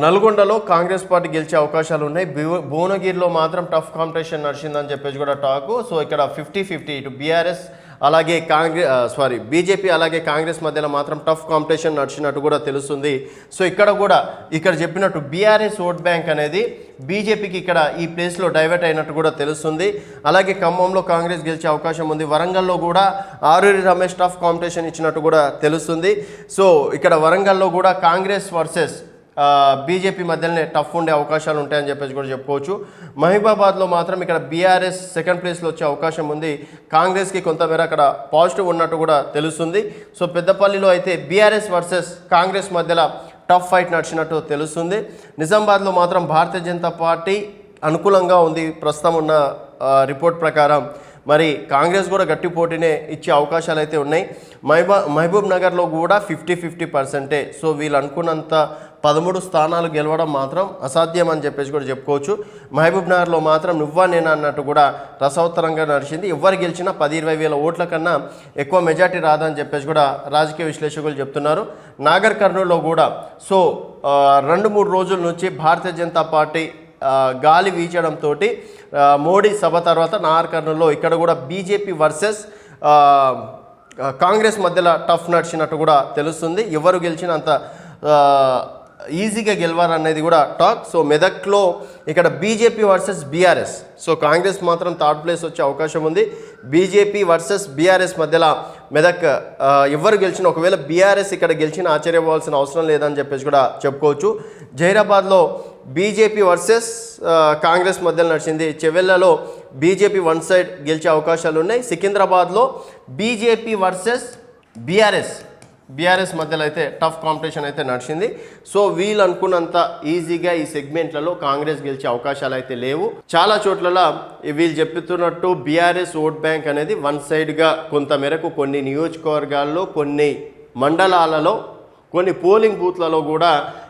నల్గొండలో కాంగ్రెస్ పార్టీ గెలిచే అవకాశాలు ఉన్నాయి. భువనగిరిలో మాత్రం టఫ్ కాంపిటీషన్ నడిచిందని చెప్పేసి కూడా టాకు. సో ఇక్కడ 50-50 ఇటు బీఆర్ఎస్ అలాగే బీజేపీ అలాగే కాంగ్రెస్ మధ్యలో మాత్రం టఫ్ కాంపిటీషన్ నడిచినట్టు కూడా తెలుస్తుంది. సో ఇక్కడ చెప్పినట్టు బీఆర్ఎస్ ఓట్ బ్యాంక్ అనేది బీజేపీకి ఇక్కడ ఈ ప్లేస్లో డైవర్ట్ అయినట్టు కూడా తెలుస్తుంది. అలాగే ఖమ్మంలో కాంగ్రెస్ గెలిచే అవకాశం ఉంది. వరంగల్లో కూడా ఆరూరి రమేష్ టఫ్ కాంపిటీషన్ ఇచ్చినట్టు కూడా తెలుస్తుంది. సో ఇక్కడ వరంగల్లో కూడా కాంగ్రెస్ వర్సెస్ బీజేపీ మధ్యలోనే టఫ్ ఉండే అవకాశాలు ఉంటాయని చెప్పేసి కూడా చెప్పుకోవచ్చు. మహబూబాబాద్లో మాత్రం ఇక్కడ బీఆర్ఎస్ సెకండ్ ప్లేస్లో వచ్చే అవకాశం ఉంది. కాంగ్రెస్కి కొంతమేర అక్కడ పాజిటివ్ ఉన్నట్టు కూడా తెలుస్తుంది. సో పెద్దపల్లిలో అయితే బీఆర్ఎస్ వర్సెస్ కాంగ్రెస్ మధ్యలో టఫ్ ఫైట్ నడిచినట్టు తెలుస్తుంది. నిజామాబాద్లో మాత్రం భారతీయ జనతా పార్టీ అనుకూలంగా ఉంది ప్రస్తుతం ఉన్న రిపోర్ట్ ప్రకారం. మరి కాంగ్రెస్ కూడా గట్టి పోటీనే ఇచ్చే అవకాశాలు అయితే ఉన్నాయి. మహబూబ్ నగర్లో కూడా 50-50%. సో వీళ్ళు అనుకున్నంత 13 స్థానాలు గెలవడం మాత్రం అసాధ్యం అని చెప్పేసి కూడా చెప్పుకోవచ్చు. మహబూబ్ నగర్లో మాత్రం నువ్వా నేనా అన్నట్టు కూడా రసవత్తరంగా నడిచింది. ఎవరు గెలిచినా 10-20 వేల ఓట్ల కన్నా ఎక్కువ మెజార్టీ రాదని చెప్పేసి కూడా రాజకీయ విశ్లేషకులు చెప్తున్నారు. నాగర్ కర్నూలులో కూడా సో 2-3 రోజుల నుంచి భారతీయ జనతా పార్టీ గాలి వీచడంతో మోడీ సభ తర్వాత నాగర్ కర్నూలులో ఇక్కడ కూడా బీజేపీ వర్సెస్ కాంగ్రెస్ మధ్యలో టఫ్ నడిచినట్టు కూడా తెలుస్తుంది. ఎవరు గెలిచినంత ఈజీగా గెలవాలనేది కూడా టాక్. సో మెదక్లో ఇక్కడ BJP versus BRS. So Congress మాత్రం థర్డ్ ప్లేస్ వచ్చే అవకాశం ఉంది. బీజేపీ వర్సెస్ బీఆర్ఎస్ మధ్యలో మెదక్ ఎవరు గెలిచినా ఒకవేళ బీఆర్ఎస్ ఇక్కడ గెలిచినా ఆశ్చర్యపోవాల్సిన అవసరం లేదని చెప్పేసి కూడా చెప్పుకోవచ్చు. జైరాబాద్లో బీజేపీ వర్సెస్ కాంగ్రెస్ మధ్యలో నడిచింది. చెవెళ్లలో బీజేపీ వన్ సైడ్ గెలిచే అవకాశాలు ఉన్నాయి. సికింద్రాబాద్లో బీజేపీ వర్సెస్ బీఆర్ఎస్ మధ్యలో అయితే టఫ్ కాంపిటీషన్ అయితే నడిచింది. సో వీళ్ళు అనుకున్నంత ఈజీగా ఈ సెగ్మెంట్లలో కాంగ్రెస్ గెలిచే అవకాశాలు అయితే లేవు. చాలా చోట్ల వీళ్ళు చెప్తున్నట్టు బీఆర్ఎస్ ఓట్ బ్యాంక్ అనేది వన్ సైడ్గా కొంతమేరకు కొన్ని నియోజకవర్గాల్లో, కొన్ని మండలాలలో, కొన్ని పోలింగ్ బూత్లలో కూడా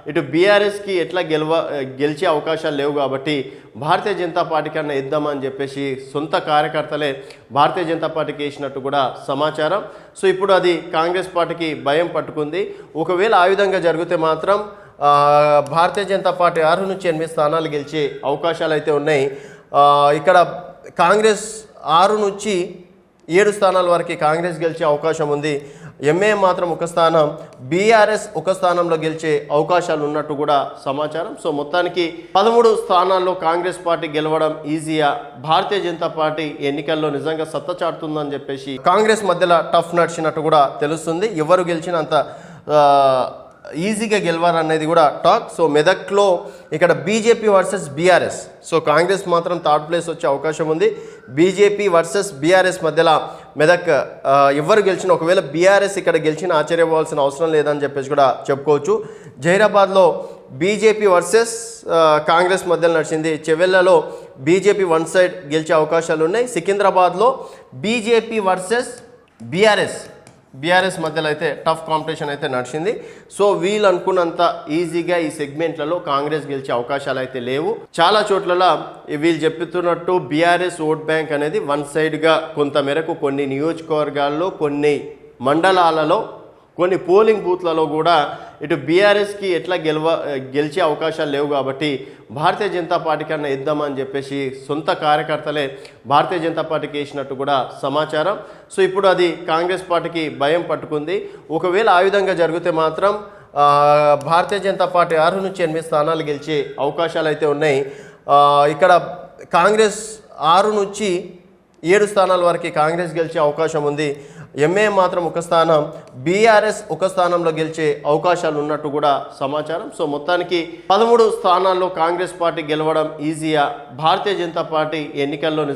ఇటు బీఆర్ఎస్కి ఎట్లా గెలిచే అవకాశాలు లేవు. కాబట్టి భారతీయ జనతా పార్టీ కన్నా ఇద్దామని చెప్పేసి సొంత కార్యకర్తలే భారతీయ జనతా పార్టీకి వేసినట్టు కూడా సమాచారం. సో ఇప్పుడు అది కాంగ్రెస్ పార్టీకి భయం పట్టుకుంది. ఒకవేళ ఆ విధంగా జరిగితే మాత్రం భారతీయ జనతా పార్టీ 6-8 స్థానాలు గెలిచే అవకాశాలు అయితే ఉన్నాయి. ఇక్కడ కాంగ్రెస్ 6-7 స్థానాల వరకు కాంగ్రెస్ గెలిచే అవకాశం ఉంది. ఎంఐఎం మాత్రం 1 స్థానం, బీఆర్ఎస్ 1 స్థానంలో గెలిచే అవకాశాలు ఉన్నట్టు కూడా సమాచారం. సో మొత్తానికి 13 స్థానాల్లో కాంగ్రెస్ పార్టీ గెలవడం ఈజీయా, భారతీయ జనతా పార్టీ ఎన్నికల్లో నిజంగా సత్తా చాటుతుందని చెప్పేసి కాంగ్రెస్ మధ్యలో టఫ్ నడిచినట్టు కూడా తెలుస్తుంది. ఎవరు గెలిచినంత ఈజీగా గెలవాలనేది కూడా టాక్. సో మెదక్లో ఇక్కడ BJP versus BRS. So Congress మాత్రం థర్డ్ ప్లేస్ వచ్చే అవకాశం ఉంది. బీజేపీ వర్సెస్ బీఆర్ఎస్ మధ్యలో మెదక్ ఎవరు గెలిచినా ఒకవేళ బీఆర్ఎస్ ఇక్కడ గెలిచినా ఆశ్చర్యపోవాల్సిన అవసరం లేదని చెప్పేసి కూడా చెప్పుకోవచ్చు. జైరాబాద్లో బీజేపీ వర్సెస్ కాంగ్రెస్ మధ్యలో నడిచింది. చెవెళ్లలో బీజేపీ వన్ సైడ్ గెలిచే అవకాశాలు ఉన్నాయి. సికింద్రాబాద్లో బీజేపీ వర్సెస్ బీఆర్ఎస్ మధ్యలో అయితే టఫ్ కాంపిటీషన్ అయితే నడిచింది. సో వీళ్ళు అనుకున్నంత ఈజీగా ఈ సెగ్మెంట్లలో కాంగ్రెస్ గెలిచే అవకాశాలు అయితే లేవు. చాలా చోట్ల వీళ్ళు చెప్తున్నట్టు బీఆర్ఎస్ ఓట్ బ్యాంక్ అనేది వన్ సైడ్గా కొంతమేరకు కొన్ని నియోజకవర్గాల్లో, కొన్ని మండలాలలో, కొన్ని పోలింగ్ బూత్లలో కూడా ఇటు బీఆర్ఎస్కి ఎట్లా గెలిచే అవకాశాలు లేవు. కాబట్టి భారతీయ జనతా పార్టీ కన్నా ఇద్దామని చెప్పేసి సొంత కార్యకర్తలే భారతీయ జనతా పార్టీకి వేసినట్టు కూడా సమాచారం. సో ఇప్పుడు అది కాంగ్రెస్ పార్టీకి భయం పట్టుకుంది. ఒకవేళ ఆ విధంగా జరిగితే మాత్రం భారతీయ జనతా పార్టీ 6-8 స్థానాలు గెలిచే అవకాశాలు అయితే ఉన్నాయి. ఇక్కడ కాంగ్రెస్ 6-7 స్థానాల వరకు కాంగ్రెస్ గెలిచే అవకాశం ఉంది. ఎంఐఎం మాత్రం 1 స్థానం, బీఆర్ఎస్ 1 స్థానంలో గెలిచే అవకాశాలు ఉన్నట్టు కూడా సమాచారం. సో మొత్తానికి 13 స్థానాల్లో కాంగ్రెస్ పార్టీ గెలవడం ఈజీయా, భారతీయ జనతా పార్టీ ఎన్నికల్లో